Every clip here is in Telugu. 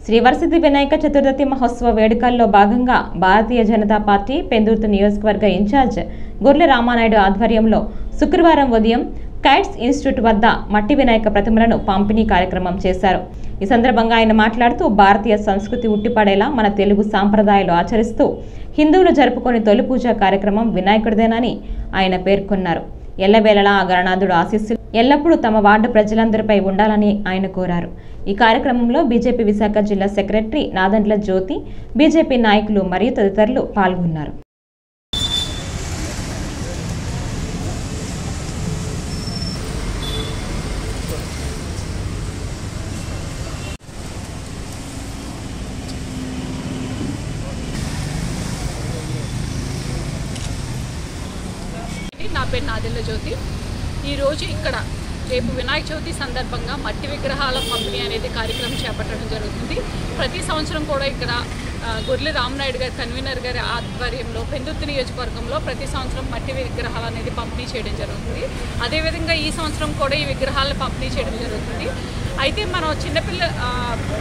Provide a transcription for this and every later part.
శ్రీ వరసిద్ధి వినాయక చతుర్థి మహోత్సవ వేడుకల్లో భాగంగా భారతీయ జనతా పార్టీ పెందుర్తి నియోజకవర్గ ఇన్ఛార్జ్ గొర్లె రామానాయుడు ఆధ్వర్యంలో శుక్రవారం ఉదయం కైట్స్ ఇన్స్టిట్యూట్ వద్ద మట్టి వినాయక ప్రతిమలను పంపిణీ కార్యక్రమం చేశారు. ఈ సందర్భంగా ఆయన మాట్లాడుతూ భారతీయ సంస్కృతి ఉట్టిపడేలా మన తెలుగు సాంప్రదాయాలు ఆచరిస్తూ హిందువులు జరుపుకునే తొలి పూజా కార్యక్రమం వినాయకుడిదేనని ఆయన పేర్కొన్నారు. ఎల్లవేళలా ఆ గణనాథుడు ఆశీస్సులు ఎల్లప్పుడూ తమ వార్డు ప్రజలందరిపై ఉండాలని ఆయన కోరారు. ఈ కార్యక్రమంలో బీజేపీ విశాఖ జిల్లా సెక్రటరీ నాదండ్ల జ్యోతి, బీజేపీ నాయకులు మరియు తదితరులు పాల్గొన్నారు. నా పేరు నాదండ్ల జ్యోతి. ఈరోజు ఇక్కడ రేపు వినాయక చవితి సందర్భంగా మట్టి విగ్రహాల పంపిణీ అనేది కార్యక్రమం చేపట్టడం జరుగుతుంది. ప్రతి సంవత్సరం కూడా ఇక్కడ గొర్లె రామనాయుడు గారి కన్వీనర్ గారి ఆధ్వర్యంలో పెందుర్తి నియోజకవర్గంలో ప్రతి సంవత్సరం మట్టి విగ్రహాలు అనేది పంపిణీ చేయడం జరుగుతుంది. అదేవిధంగా ఈ సంవత్సరం కూడా ఈ విగ్రహాలను పంపిణీ చేయడం జరుగుతుంది. అయితే మనం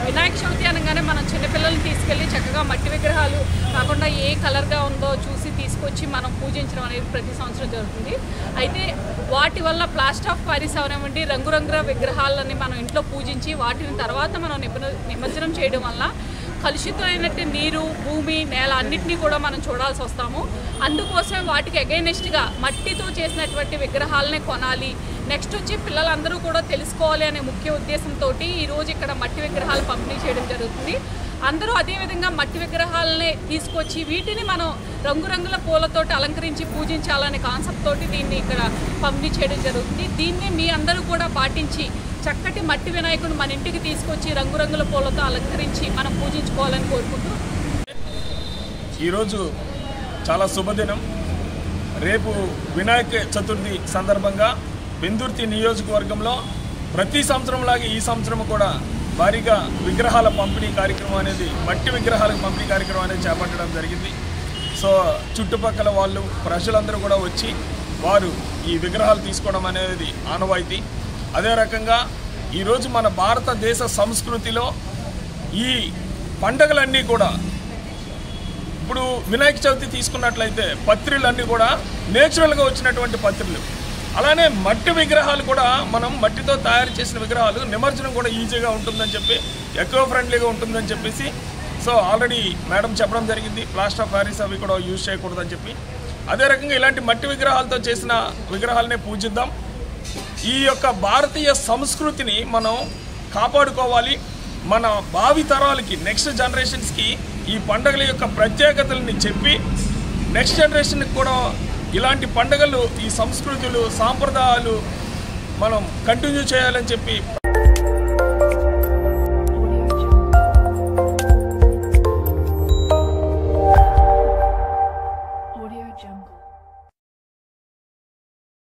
వినాయక చవితి అనగానే మనం చిన్నపిల్లల్ని తీసుకెళ్ళి చక్కగా మట్టి విగ్రహాలు కాకుండా ఏ కలర్గా ఉందో చూసి తీసుకొచ్చి మనం పూజించడం అనేది ప్రతి సంవత్సరం జరుగుతుంది. అయితే వాటి వల్ల ప్లాస్టర్ ఆఫ్ ప్యారిస్ అవనివ్వండి, రంగురంగుల విగ్రహాలని మనం ఇంట్లో పూజించి వాటిని తర్వాత మనం నిమజ్జనం చేయడం వల్ల కలుషితమైనట్టు నీరు, భూమి, నేల అన్నింటినీ కూడా మనం చూడాల్సి వస్తాము. అందుకోసం వాటికి అగైనెస్ట్గా మట్టితో చేసినటువంటి విగ్రహాలనే కొనాలి, నెక్స్ట్ వచ్చి పిల్లలందరూ కూడా తెలుసుకోవాలి అనే ముఖ్య ఉద్దేశంతో ఈరోజు ఇక్కడ మట్టి విగ్రహాలు పంపిణీ చేయడం జరుగుతుంది. అందరూ అదేవిధంగా మట్టి విగ్రహాలనే తీసుకొచ్చి వీటిని మనం రంగురంగుల పూలతోటి అలంకరించి పూజించాలనే కాన్సెప్ట్ తోటి దీన్ని ఇక్కడ పంపిణీ చేయడం జరుగుతుంది. దీన్ని మీ అందరూ కూడా పాటించి చక్కటి మట్టి వినాయకుడు మన ఇంటికి తీసుకొచ్చి రంగురంగుల పూలతో అలంకరించి మనం పూజించుకోవాలని కోరుకుంటున్నాం. ఈరోజు చాలా శుభదినం. రేపు వినాయక చతుర్థి సందర్భంగా పెందుర్తి నియోజకవర్గంలో ప్రతి సంవత్సరంలాగే ఈ సంవత్సరం కూడా భారీగా విగ్రహాల పంపిణీ కార్యక్రమం అనేది, మట్టి విగ్రహాలకు పంపిణీ కార్యక్రమం అనేది చేపట్టడం జరిగింది. సో చుట్టుపక్కల వాళ్ళు ప్రజలందరూ కూడా వచ్చి వారు ఈ విగ్రహాలు తీసుకోవడం అనేది ఆనవాయితీ. అదే రకంగా ఈరోజు మన భారతదేశ సంస్కృతిలో ఈ పండగలన్నీ కూడా, ఇప్పుడు వినాయక చవితి తీసుకున్నట్లయితే పత్రిలన్నీ కూడా నేచురల్గా వచ్చినటువంటి పత్రిలు. అలానే మట్టి విగ్రహాలు కూడా మనం మట్టితో తయారు చేసిన విగ్రహాలు నిమజ్జనం కూడా ఈజీగా ఉంటుందని చెప్పి, ఎకో ఫ్రెండ్లీగా ఉంటుందని చెప్పేసి సో ఆల్రెడీ మేడం చెప్పడం జరిగింది. ప్లాస్టర్ ఆఫ్ ప్యారిస్ అవి కూడా యూజ్ చేయకూడదని చెప్పి. అదే రకంగా ఇలాంటి మట్టి విగ్రహాలతో చేసిన విగ్రహాలనే పూజిద్దాం. ఈ యొక్క భారతీయ సంస్కృతిని మనం కాపాడుకోవాలి. మన భావి తరాలకి, నెక్స్ట్ జనరేషన్స్కి ఈ పండుగల యొక్క ప్రత్యేకతలని చెప్పి నెక్స్ట్ జనరేషన్కి కూడా ఇలాంటి పండుగలు, ఈ సంస్కృతులు, సాంప్రదాయాలు మనం కంటిన్యూ చేయాలని చెప్పి